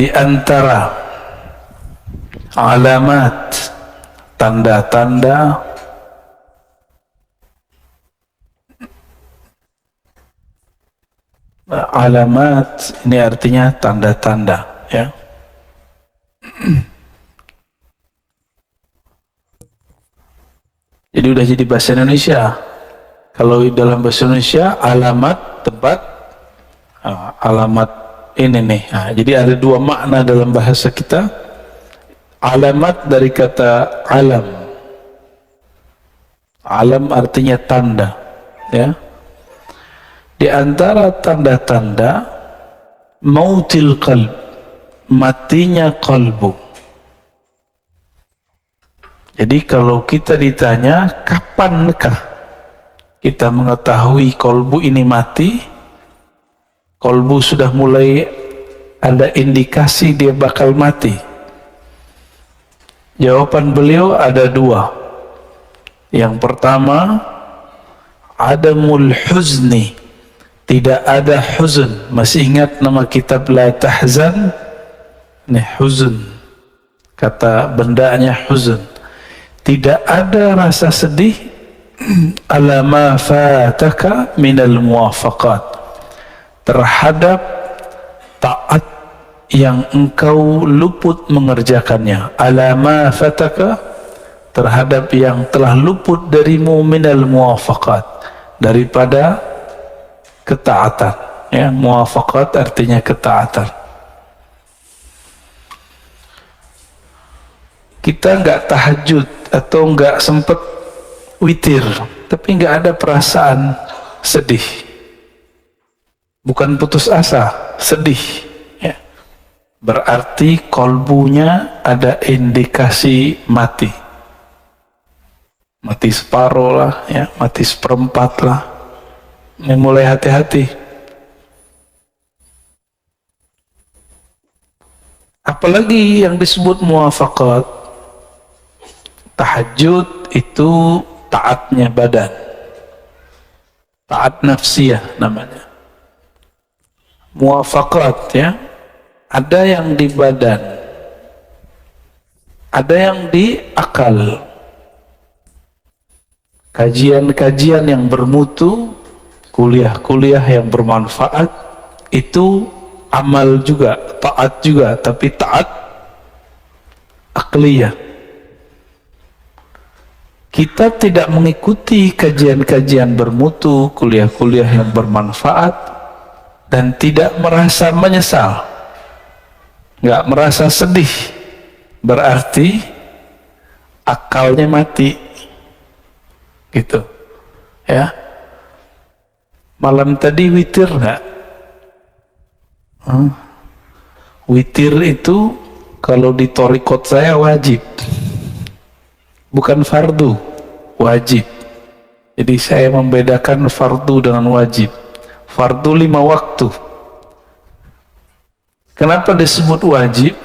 di antara alamat, tanda-tanda alamat ini artinya tanda-tanda, ya. Jadi udah jadi bahasa Indonesia. Kalau dalam bahasa Indonesia alamat tempat, alamat ini nih. Nah, jadi ada dua makna dalam bahasa kita. Alamat dari kata alam. Alam artinya tanda, ya. Di antara tanda-tanda mautil qalb, matinya kalbu. Jadi kalau kita ditanya kapankah kita mengetahui kalbu ini mati, kalbu sudah mulai ada indikasi dia bakal mati, jawaban beliau ada dua. Yang pertama, adamul huzni, tidak ada huzn. Masih ingat nama kitab La Tahzan? Nih, huzn, kata bendanya huzn. Tidak ada rasa sedih ala ma fataka minal muwafaqat, terhadap taat yang engkau luput mengerjakannya. Ala ma fataka, terhadap yang telah luput darimu minal muwafaqat, daripada ketaatan, ya. Muwafaqat artinya ketaatan. Kita nggak tahajud atau nggak sempet witir, tapi nggak ada perasaan sedih, bukan putus asa, sedih, ya. Berarti kolbunya ada indikasi mati, mati separuh lah, ya, mati seperempat lah. Ini mulai hati-hati. Apalagi yang disebut muwafaqat. Tahajud itu taatnya badan, taat nafsiyah namanya. Muwafaqat, ya, ada yang di badan, ada yang di akal. Kajian-kajian yang bermutu, kuliah-kuliah yang bermanfaat, itu amal juga, taat juga, tapi taat akliyah. Kita tidak mengikuti kajian-kajian bermutu, kuliah-kuliah yang bermanfaat, dan tidak merasa menyesal, nggak merasa sedih, berarti akalnya mati, gitu, ya. Malam tadi witir nggak? Witir itu kalau di thariqat saya wajib, bukan fardu, wajib. Jadi saya membedakan fardu dengan wajib. Fardu 5 waktu. Kenapa disebut wajib?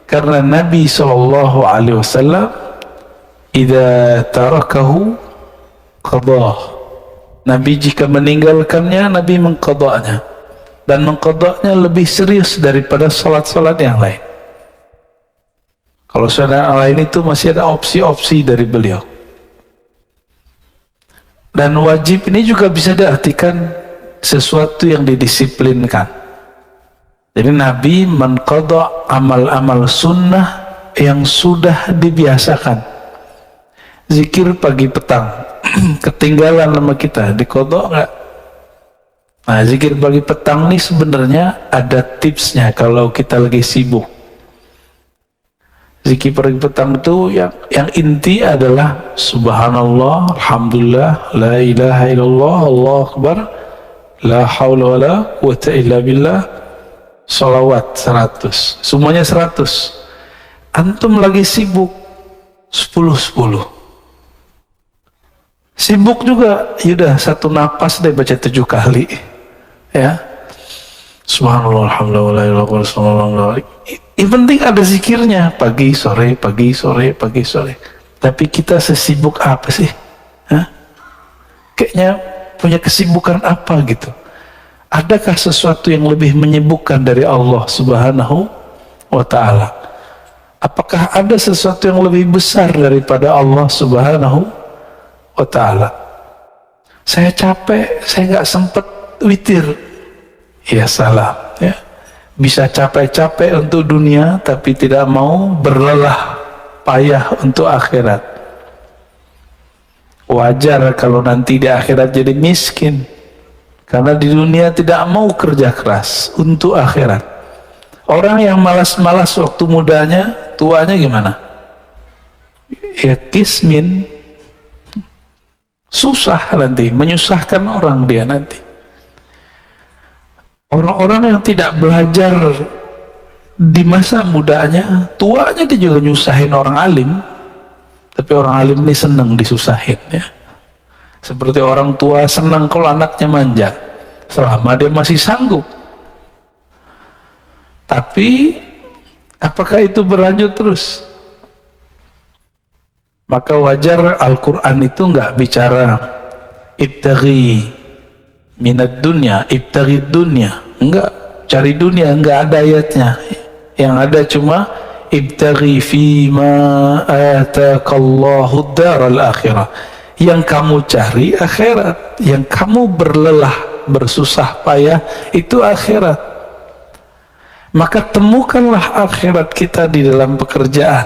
Karena Nabi SAW idza tarakahu qadah. Nabi jika meninggalkannya, Nabi mengqadanya, dan mengqadanya lebih serius daripada salat-salat yang lain. Kalau saudara lain itu masih ada opsi-opsi dari beliau. Dan wajib ini juga bisa diartikan sesuatu yang didisiplinkan. Jadi Nabi menqadha amal-amal sunnah yang sudah dibiasakan. Zikir pagi petang, ketinggalan sama kita, diqadha enggak? Nah, zikir pagi petang ini sebenarnya ada tipsnya kalau kita lagi sibuk. Zikir pagi petang itu yang inti adalah subhanallah, alhamdulillah, la ilaha illallah, Allahu akbar, la haula wala quwata illa billah, salawat 100, semuanya 100. Antum lagi sibuk 10-10, sibuk juga, yaudah satu napas deh baca 7 kali, ya. Subhanallah, alhamdulillah, la ilaha illallah. Yang penting ada zikirnya, pagi sore, pagi sore, pagi sore. Tapi kita sesibuk apa sih? Hah? Kayaknya punya kesibukan apa gitu? Adakah sesuatu yang lebih menyibukkan dari Allah Subhanahu wa ta'ala. Apakah ada sesuatu yang lebih besar daripada Allah Subhanahu wa ta'ala? Saya capek, saya nggak sempat witir. Ya salah, ya. Bisa capek-capek untuk dunia tapi tidak mau berlelah payah untuk akhirat. Wajar kalau nanti di akhirat jadi miskin, karena di dunia tidak mau kerja keras untuk akhirat. Orang yang malas-malas waktu mudanya, tuanya gimana? Ya kismin, susah nanti, menyusahkan orang dia nanti. Orang-orang yang tidak belajar di masa mudanya, tuanya dia juga nyusahin orang alim. Tapi orang alim ini senang disusahin, ya. Seperti orang tua senang kalau anaknya manja, selama dia masih sanggup. Tapi apakah itu berlanjut terus? Maka wajar Al-Quran itu nggak bicara ibtaghi minad dunya, ibtaghi dunya, enggak, cari dunia, enggak ada ayatnya. Yang ada cuma ibtaghi fima ataqallahu daral akhirah. Yang kamu cari akhirat, yang kamu berlelah bersusah payah itu akhirat. Maka temukanlah akhirat kita di dalam pekerjaan.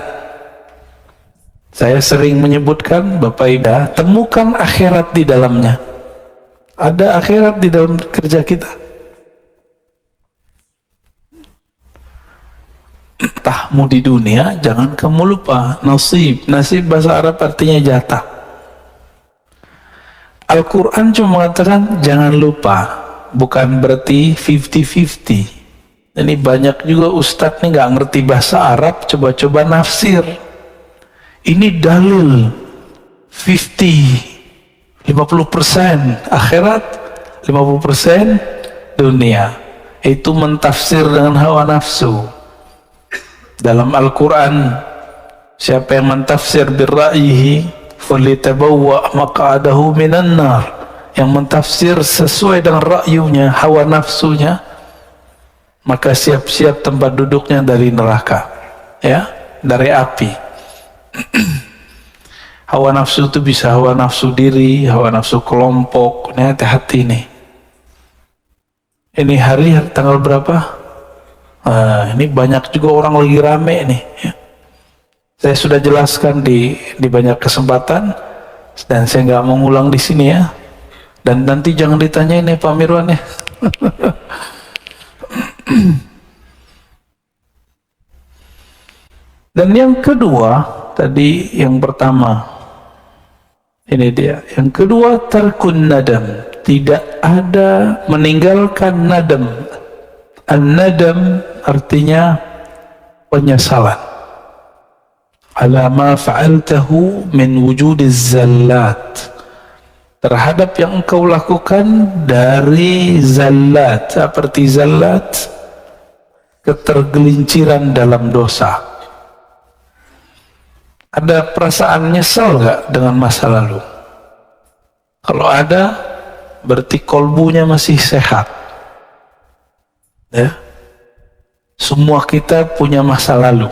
Saya sering menyebutkan, Bapak Ibu, temukan akhirat di dalamnya. Ada akhirat di dalam kerja kita. Tahmu di dunia, jangan kamu lupa nasib. Nasib bahasa Arab artinya jatah. Al-Quran cuma mengatakan jangan lupa, bukan berarti 50-50. Ini banyak juga ustadz nih nggak ngerti bahasa Arab, coba-coba nafsir. Ini dalil 50% akhirat, 50% dunia. Itu mentafsir dengan hawa nafsu. Dalam Al-Quran, siapa yang mentafsir birra'yihi falitabawwa maq'adahu minan nar, yang mentafsir sesuai dengan ra'yunya, hawa nafsunya, maka siap-siap tempat duduknya dari neraka, ya, dari api. Hawa nafsu itu bisa hawa nafsu diri, hawa nafsu kelompok. Ini hati-hati nih. Ini hari tanggal berapa? Ini banyak juga orang lagi rame nih, ya. Saya sudah jelaskan di banyak kesempatan dan saya nggak mau ngulang di sini, ya. Dan nanti jangan ditanyain ya Pak Mirwan, ya. Dan yang kedua, tadi yang pertama, ini dia. Yang kedua, tarkun nadam. Tidak ada meninggalkan nadam. An-nadam artinya penyesalan. Ala ma fa'altahu min wujudiz zallat. Terhadap yang engkau lakukan dari zallat. Seperti zallat, ketergelinciran dalam dosa. Ada perasaan nyesal nggak dengan masa lalu? Kalau ada, berarti kolbunya masih sehat, ya. Semua kita punya masa lalu,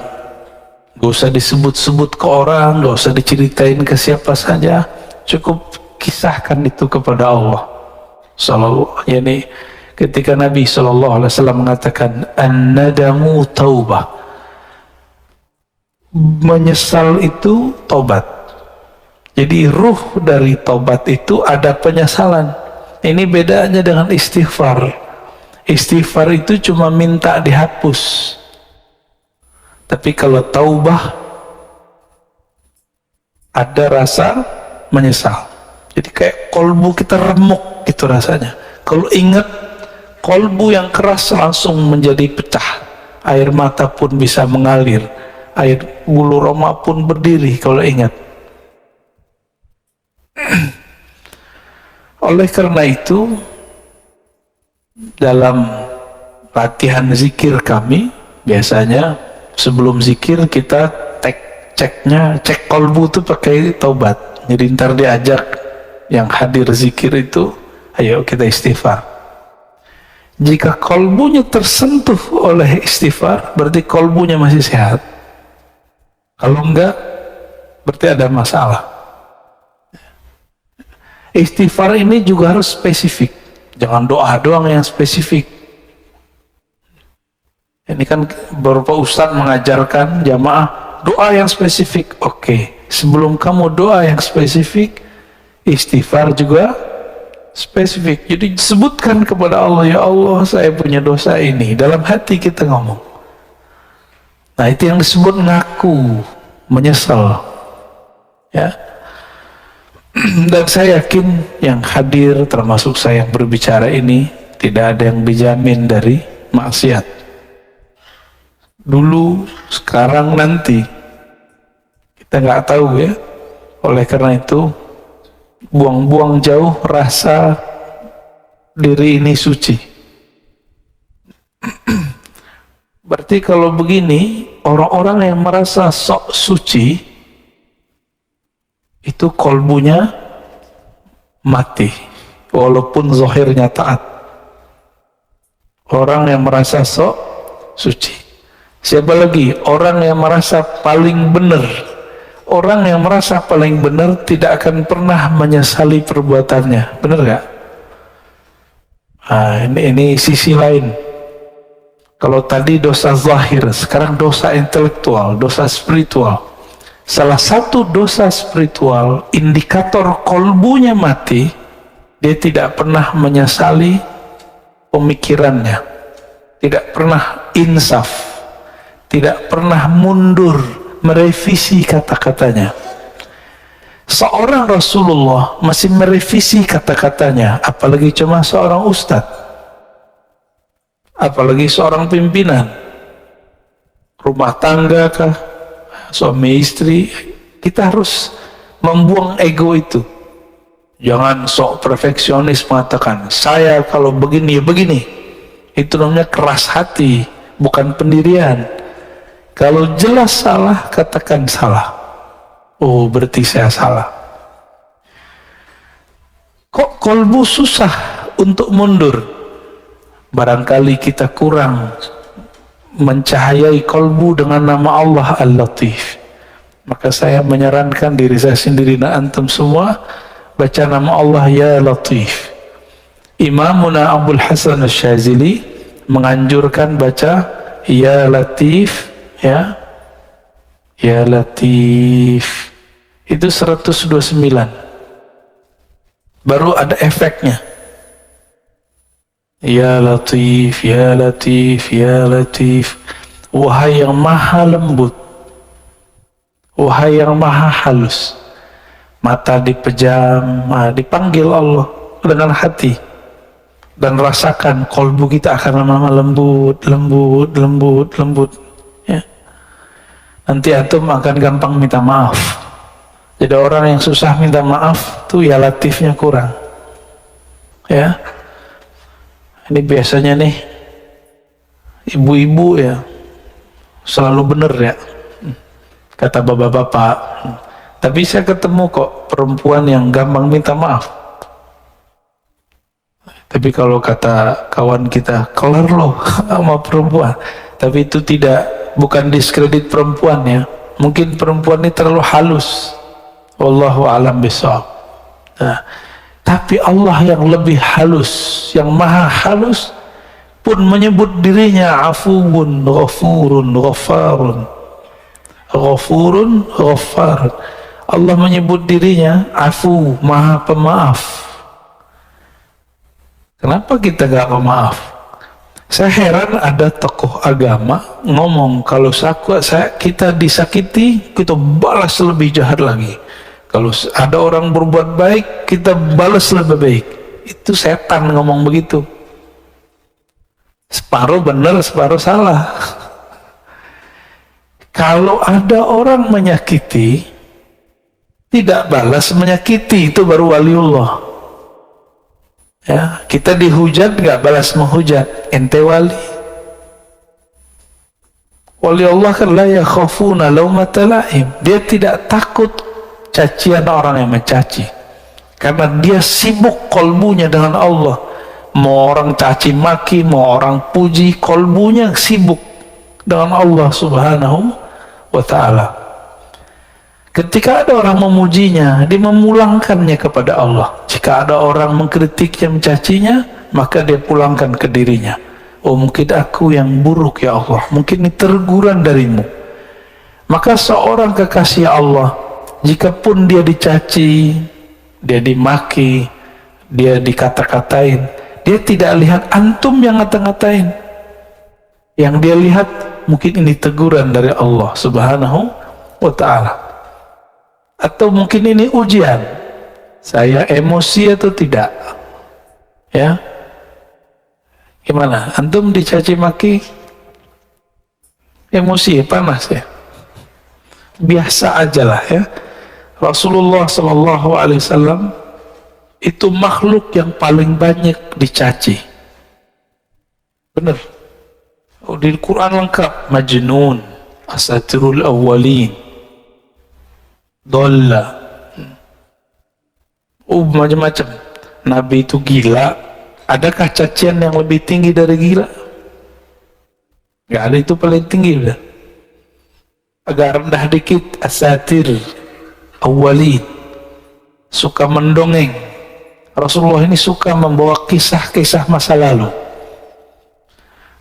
gak usah disebut-sebut ke orang, gak usah diceritain ke siapa saja, cukup kisahkan itu kepada Allah. Yani ketika Nabi SAW mengatakan an-nadamu taubah, menyesal itu tobat. Jadi ruh dari tobat itu ada penyesalan. Ini bedanya dengan istighfar. Istighfar itu cuma minta dihapus. Tapi kalau taubah ada rasa menyesal. Jadi kayak kolbu kita remuk gitu rasanya. Kalau ingat, kolbu yang keras langsung menjadi pecah. Air mata pun bisa mengalir. Air bulu roma pun berdiri kalau ingat. Oleh karena itu, dalam latihan zikir kami, biasanya sebelum zikir kita cek kolbu itu pakai taubat. Jadi ntar diajak yang hadir zikir itu, ayo kita istighfar. Jika kolbunya tersentuh oleh istighfar, berarti kolbunya masih sehat. Kalau enggak, berarti ada masalah. Istighfar ini juga harus spesifik. Jangan doa doang yang spesifik. Ini kan beberapa ustadz mengajarkan jamaah doa yang spesifik. Oke, sebelum kamu doa yang spesifik, istighfar juga spesifik. Jadi sebutkan kepada Allah, ya Allah, saya punya dosa ini. Dalam hati kita ngomong. Nah, itu yang disebut ngaku, menyesal. Ya. Dan saya yakin yang hadir, termasuk saya yang berbicara ini, tidak ada yang dijamin dari maksiat. Dulu, sekarang, nanti. Kita nggak tahu ya. Oleh karena itu, buang-buang jauh rasa diri ini suci. Berarti kalau begini, orang-orang yang merasa sok suci, itu kolbunya mati, walaupun zahirnya taat. Orang yang merasa sok suci. Siapa lagi? Orang yang merasa paling benar. Orang yang merasa paling benar tidak akan pernah menyesali perbuatannya. Benar gak? Nah, ini sisi lain. Kalau tadi dosa zahir, sekarang dosa intelektual, dosa spiritual. Salah satu dosa spiritual, indikator kolbunya mati, dia tidak pernah menyesali pemikirannya, tidak pernah insaf, tidak pernah mundur merevisi kata-katanya. Seorang Rasulullah masih merevisi kata-katanya, apalagi cuma seorang ustadz, apalagi seorang pimpinan rumah tangga kah, suami istri. Kita harus membuang ego itu. Jangan sok perfeksionis mengatakan saya kalau begini ya begini. Itu namanya keras hati, bukan pendirian. Kalau jelas salah, katakan salah. Oh, berarti saya salah. Kok kolbu susah untuk mundur? Barangkali kita kurang mencahayai kolbu dengan nama Allah Al-Latif. Maka saya menyarankan diri saya sendiri dan antum semua baca nama Allah Ya Latif. Imamuna Abdul Hasan Asy-Syadzili menganjurkan baca Ya Latif, ya, Ya Latif. Itu 129. Baru ada efeknya. Ya Latif, Ya Latif, Ya Latif. Wahai yang maha lembut, wahai yang maha halus. Mata dipejam, dipanggil Allah dengan hati. Dan rasakan kolbu kita akan lama-lama lembut, lembut, lembut, lembut. Ya. Nanti antum akan gampang minta maaf. Jadi orang yang susah minta maaf tuh ya latifnya kurang. Ya. Ini biasanya nih ibu-ibu ya selalu bener ya, kata bapak-bapak. Tapi saya ketemu kok perempuan yang gampang minta maaf. Tapi kalau kata kawan kita, kelar loh sama perempuan. Tapi itu bukan diskredit perempuan ya. Mungkin perempuan ini terlalu halus. Wallahu a'lam bishawab. Nah, tapi Allah yang lebih halus, yang maha halus pun menyebut dirinya afuwun, ghafurun, ghafarun. Ghafurun, ghafar. Allah menyebut dirinya afu, maha pemaaf. Kenapa kita gak pemaaf? Saya heran ada tokoh agama ngomong kalau kita disakiti, kita balas lebih jahat lagi. Kalau ada orang berbuat baik, kita balas lebih baik. Itu setan ngomong begitu. Separuh benar, separuh salah. Kalau ada orang menyakiti, tidak balas menyakiti, itu baru waliullah. Ya, kita dihujat nggak balas menghujat, ente wali. Waliullah kan la yakhafuna laumata laim. Dia tidak takut cacian orang yang mencaci, karena dia sibuk kolbunya dengan Allah. mau orang caci maki, mau orang puji, kolbunya sibuk dengan Allah Subhanahu wa ta'ala. Ketika ada orang memujinya, dia memulangkannya kepada Allah. Jika ada orang mengkritiknya, mencacinya, maka dia pulangkan ke dirinya. Oh, mungkin aku yang buruk ya Allah, mungkin ini teguran darimu. Maka seorang kekasih Allah, jikapun dia dicaci, dia dimaki, dia dikata-katain, dia tidak lihat antum yang ngata-ngatain. Yang dia lihat mungkin ini teguran dari Allah Subhanahu wa ta'ala, atau mungkin ini ujian, saya emosi atau tidak. Ya, gimana? Antum dicaci maki emosi, panas ya? Biasa aja lah ya. Rasulullah Sallallahu Alaihi Wasallam itu makhluk yang paling banyak dicaci. Benar. Oh, di Quran lengkap, majnun, asatirul awwalin, dolla, macam-macam. Nabi itu gila. Adakah cacian yang lebih tinggi dari gila? Gak ada, itu paling tinggi udah. Agak rendah dikit, asatir awwalin, suka mendongeng. Rasulullah ini suka membawa kisah-kisah masa lalu.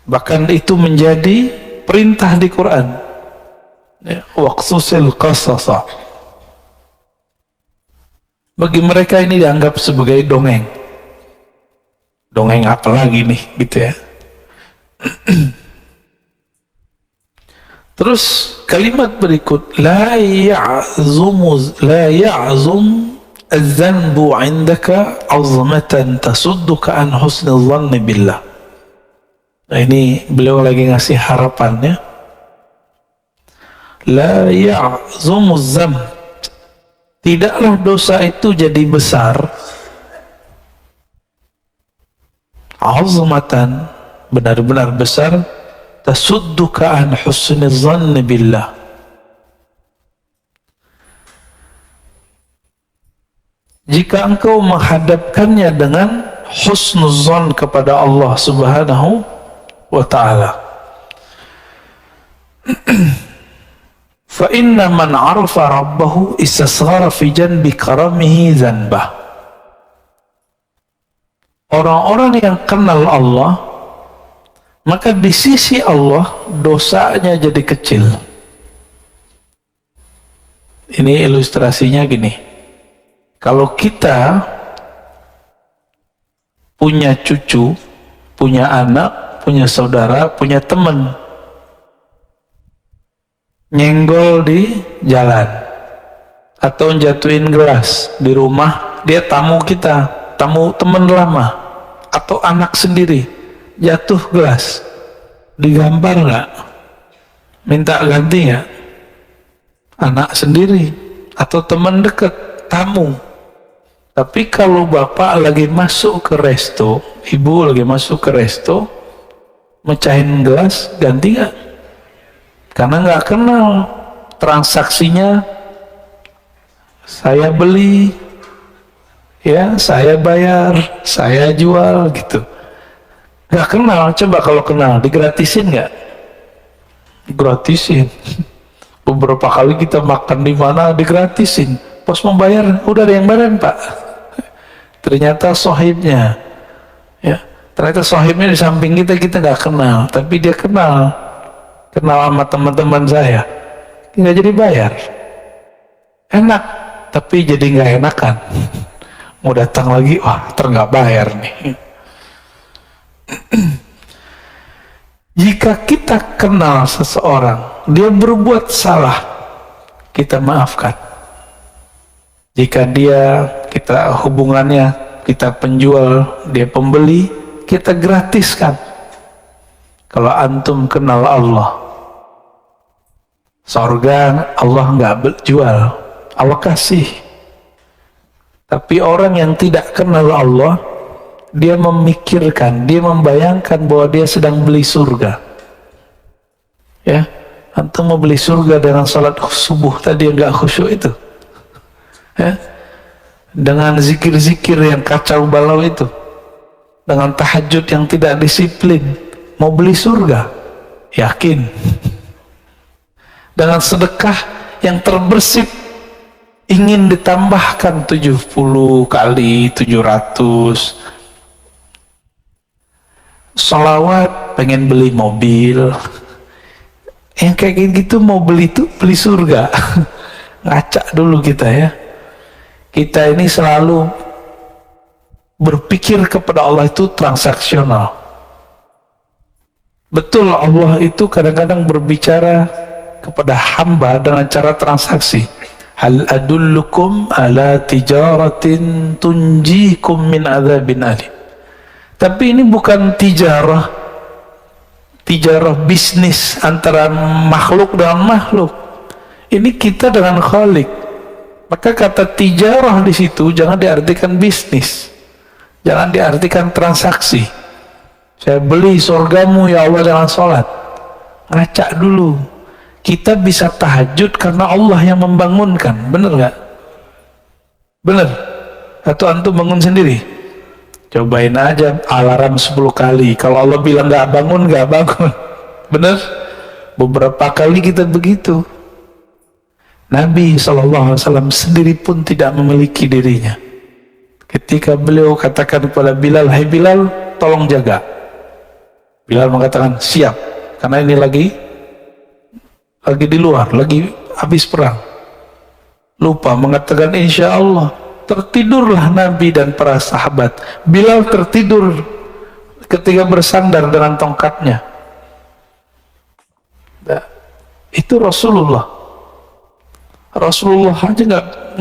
Bahkan itu menjadi perintah di Quran. Waqsusil qasasa. Bagi mereka ini dianggap sebagai dongeng. Dongeng apa lagi nih, gitu ya. Terus kalimat berikut, la ya'zum az-zanbu 'indaka 'azmatan tasudduka an husnil dhanni billah. Nah, ini beliau lagi ngasih harapannya. La ya'zum az-zanb, tidaklah dosa itu jadi besar, 'azmatan, benar-benar besar, tasudduka an husnil dhanni billah, jika engkau menghadapkannya dengan husnuzan kepada Allah Subhanahu wa ta'ala. Fa inna man arafa rabbahu istasghara fi janbi karamihi zanbah. Orang-orang yang kenal Allah, maka di sisi Allah dosanya jadi kecil. Ini ilustrasinya gini. Kalau kita punya cucu, punya anak, punya saudara, punya teman, nyenggol di jalan atau jatuhin gelas di rumah, dia tamu kita, tamu teman lama atau anak sendiri, jatuh gelas, digambar nggak? Minta ganti nggak? Anak sendiri atau teman dekat, tamu. Tapi kalau bapak lagi masuk ke resto, ibu lagi masuk ke resto, mecahin gelas, ganti nggak? Karena nggak kenal transaksinya. Saya beli, ya saya bayar, saya jual gitu. Nggak kenal. Coba kalau kenal, digratisin nggak? Gratisin. Beberapa kali kita makan di mana digratisin. Pos membayar, udah ada yang bayarin pak. Ternyata sohibnya, ya ternyata sohibnya di samping kita, kita nggak kenal, tapi dia kenal sama teman-teman saya, nggak jadi bayar. Enak, tapi jadi nggak enakan. Mau datang lagi, wah nggak bayar nih. Jika kita kenal seseorang, dia berbuat salah, kita maafkan. Jika kita hubungannya, kita penjual, dia pembeli, kita gratiskan. Kalau antum kenal Allah, surga Allah nggak jual, Allah kasih. Tapi orang yang tidak kenal Allah, dia memikirkan, dia membayangkan bahwa dia sedang beli surga. Ya, antum mau beli surga dengan salat subuh tadi yang nggak khusyuk itu, ya, dengan zikir-zikir yang kacau balau itu, dengan tahajud yang tidak disiplin mau beli surga? Yakin? Dengan sedekah yang terbersih ingin ditambahkan 70 kali 700, sholawat pengen beli mobil, yang kayak gitu mau beli surga. Ngaca dulu kita ya. Kita ini selalu berpikir kepada Allah itu transaksional. Betul, Allah itu kadang-kadang berbicara kepada hamba dengan cara transaksi. Hal adullukum ala tijaratin tunjikum min adzabin alim. Tapi ini bukan tijarah bisnis antara makhluk dengan makhluk. Ini kita dengan Khalik. Maka kata tijarah di situ jangan diartikan bisnis, jangan diartikan transaksi. Saya beli surgamu ya Allah dengan sholat. Ngaca dulu. Kita bisa tahajud karena Allah yang membangunkan. Bener nggak? Bener? Atau antum bangun sendiri? Cobain aja alarm 10 kali. Kalau Allah bilang nggak bangun, nggak bangun. Bener? Beberapa kali kita begitu. Nabi SAW sendiri pun tidak memiliki dirinya. Ketika beliau katakan kepada Bilal, "Hai Bilal, tolong jaga." Bilal mengatakan, "Siap." Karena ini lagi di luar, lagi habis perang. Lupa mengatakan insya Allah. Tertidurlah Nabi dan para sahabat. Bilal tertidur ketika bersandar dengan tongkatnya. Nah, itu Rasulullah aja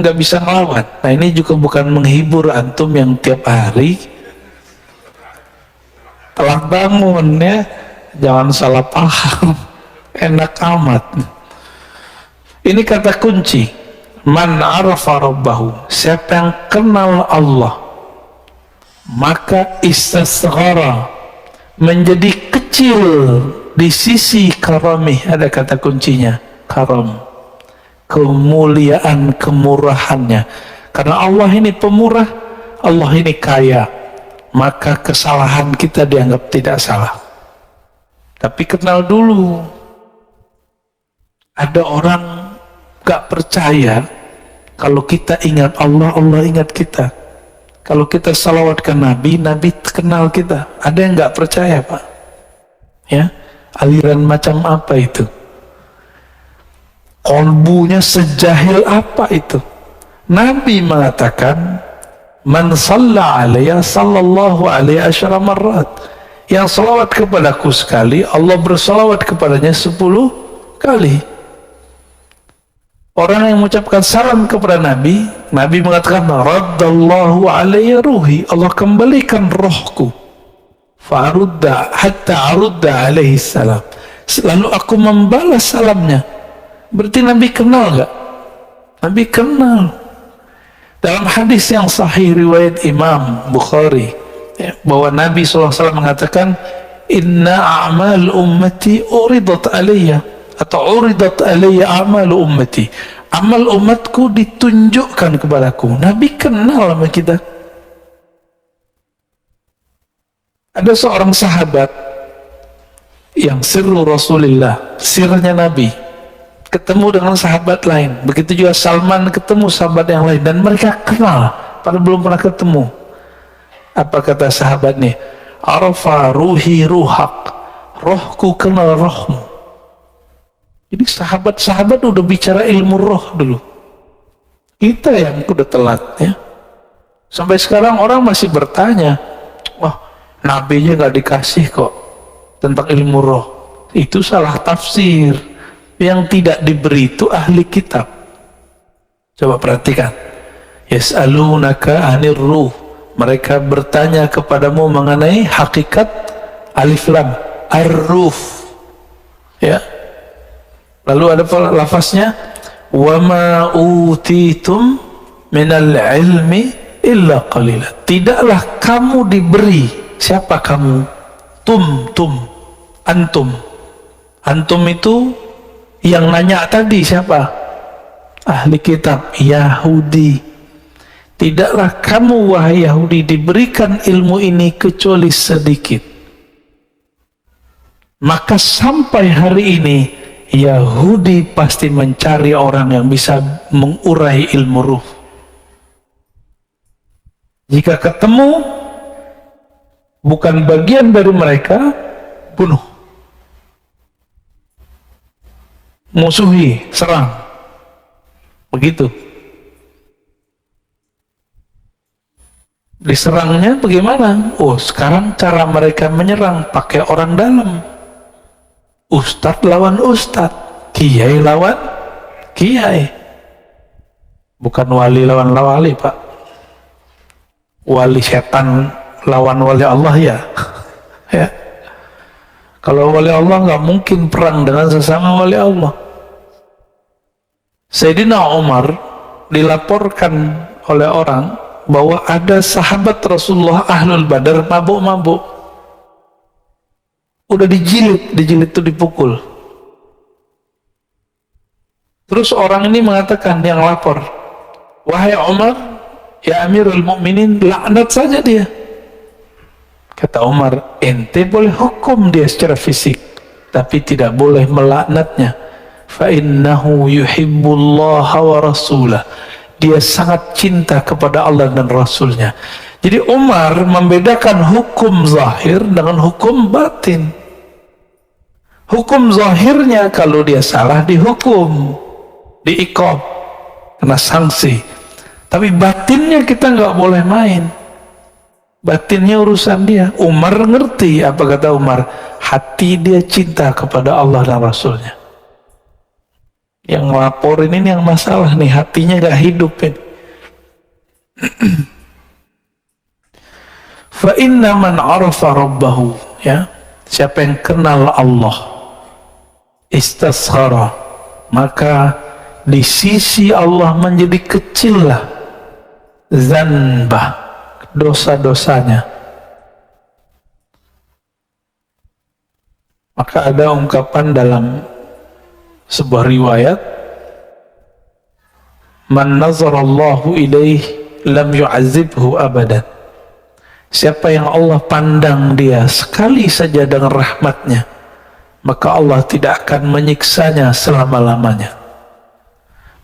nggak bisa ngelawan. Nah, ini juga bukan menghibur antum yang tiap hari telah bangun ya, jangan salah paham. Enak amat. Ini kata kunci. Man arafa rabbahu, siapa yang kenal Allah maka istasghara, menjadi kecil di sisi karamih. Ada kata kuncinya, karam, kemuliaan, kemurahannya. Karena Allah ini pemurah, Allah ini kaya, maka kesalahan kita dianggap tidak salah. Tapi kenal dulu. Ada orang gak percaya kalau kita ingat Allah, Allah ingat kita. Kalau kita salawat ke Nabi, Nabi kenal kita. Ada yang gak percaya, Pak? Ya, aliran macam apa itu? Kolbunya sejahil apa itu? Nabi mengatakan, "Man shalla alayya sallallahu alaihi asyara marrat." Yang salawat kepadaku sekali, Allah bersalawat kepadanya 10 kali. Orang yang mengucapkan salam kepada Nabi, Nabi mengatakan, "Raddallahu alayya ruhi." Allah kembalikan rohku. Fa'arudda hatta arudda alaihi salam. Lalu aku membalas salamnya. Berarti Nabi kenal gak? Nabi kenal. Dalam hadis yang sahih riwayat Imam Bukhari, ya, bahwa Nabi SAW mengatakan, "Inna a'mal ummati uridat alayya." Atau uridat alayya a'mal ummati, amal umatku ditunjukkan kepadaku. Nabi kenal sama kita. Ada seorang sahabat yang sirru Rasulullah, sirnya Nabi, ketemu dengan sahabat lain. Begitu juga Salman ketemu sahabat yang lain, dan mereka kenal padahal belum pernah ketemu. Apa kata sahabatnya? "Arafa ruhi ruhak." Rohku kenal rohmu. Jadi sahabat-sahabat udah bicara ilmu roh dulu. Kita yang udah telat ya. Sampai sekarang orang masih bertanya, "Wah, nabinya nggak dikasih kok tentang ilmu roh." Itu salah tafsir. Yang tidak diberi itu ahli kitab. Coba perhatikan. Yas'alunaka 'anir ruh. Mereka bertanya kepadamu mengenai hakikat alif lam ar-ruh. Ya. Lalu ada lafaznya, "Wa ma utitum minal ilmi illa qalila." Tidaklah kamu diberi. Siapa kamu? Antum. Antum itu yang nanya tadi siapa? Ahli kitab Yahudi. tidaklah kamu wahai Yahudi diberikan ilmu ini kecuali sedikit. Maka sampai hari ini Yahudi pasti mencari orang yang bisa mengurai ilmu ruh. Jika ketemu bukan bagian dari mereka, bunuh, musuhi, serang. Begitu. Diserangnya bagaimana? Oh, sekarang cara mereka menyerang pakai orang dalam. Ustadz lawan ustadz, kiai lawan kiai. Bukan wali lawan wali, Pak. Wali setan lawan wali Allah ya. Ya. Kalau wali Allah nggak mungkin perang dengan sesama wali Allah. Sayyidina Umar dilaporkan oleh orang bahwa ada sahabat Rasulullah Ahlul Badar mabuk-mabuk. Udah dijilid itu dipukul. Terus orang ini mengatakan, yang lapor, wahai Umar, ya Amirul Mukminin, laknat saja dia. Kata Umar, ente boleh hukum dia secara fisik, tapi tidak boleh melaknatnya. Fa innahu yuhibbullaha wa rasulah. Dia sangat cinta kepada Allah dan Rasulnya. Jadi Umar membedakan hukum zahir dengan hukum batin. Hukum zahirnya kalau dia salah dihukum, diiqab, kena sanksi. Tapi batinnya kita nggak boleh main. Batinnya urusan dia. Umar ngerti apa kata Umar. Hati dia cinta kepada Allah dan Rasulnya. Yang ngelaporin ini yang masalah nih, hatinya nggak hidup ini. Fa inna man arafa rabbahu, ya, siapa yang kenal Allah, istasghara, maka di sisi Allah menjadi kecillah zanbah, dosa-dosanya. Maka ada ungkapan dalam sebuah riwayat, man nazarallahu ilaih lam yu'azibhu abadan. Siapa yang Allah pandang dia sekali saja dengan rahmatnya, maka Allah tidak akan menyiksanya selama-lamanya.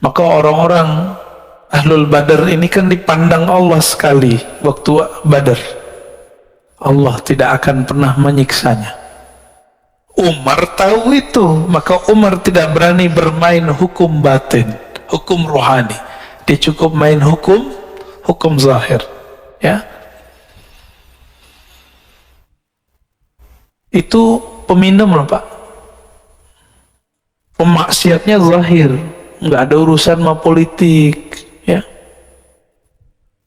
Maka orang-orang Ahlul Badar ini kan dipandang Allah sekali waktu Badar. Allah tidak akan pernah menyiksanya. Umar tahu itu, maka Umar tidak berani bermain hukum batin, hukum rohani. Dia cukup main hukum zahir, ya. Itu peminum loh, Pak. Pemaksiatnya zahir, nggak ada urusan sama politik, ya.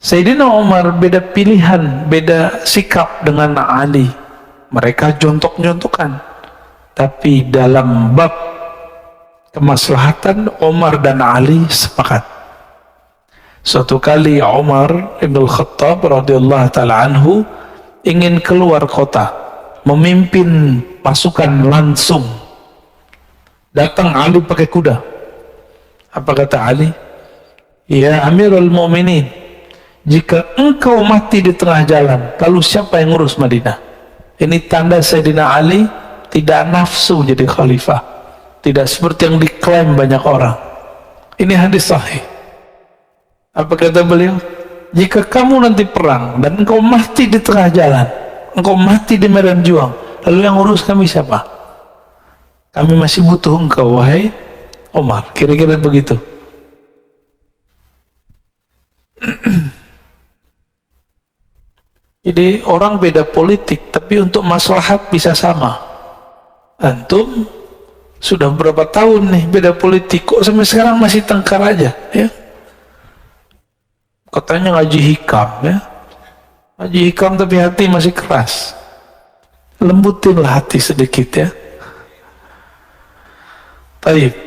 Sayyidina Umar beda pilihan, beda sikap dengan Ali. Mereka jontok-jontokan. Tapi dalam bab kemaslahatan, Umar dan Ali sepakat. Suatu kali Umar Ibn Khattab radhiyallahu ta'ala anhu ingin keluar kota, memimpin pasukan langsung. Datang Ali pakai kuda. Apa kata Ali? Ya Amirul Mu'minin, jika engkau mati di tengah jalan, lalu siapa yang ngurus Madinah? Ini tanda Sayyidina Ali tidak nafsu jadi khalifah, tidak seperti yang diklaim banyak orang. Ini hadis sahih. Apa kata beliau? Jika kamu nanti perang dan engkau mati di tengah jalan, engkau mati di medan juang, lalu yang urus kami siapa? Kami masih butuh engkau, wahai Umar. Kira-kira begitu. Jadi orang beda politik, tapi untuk maslahat bisa sama. Antum sudah berapa tahun nih beda politik, kok sampai sekarang masih tengkar aja, ya? Katanya ngaji hikam, ya, ngaji hikam tapi hati masih keras. Lembutinlah hati sedikit, ya. Baik.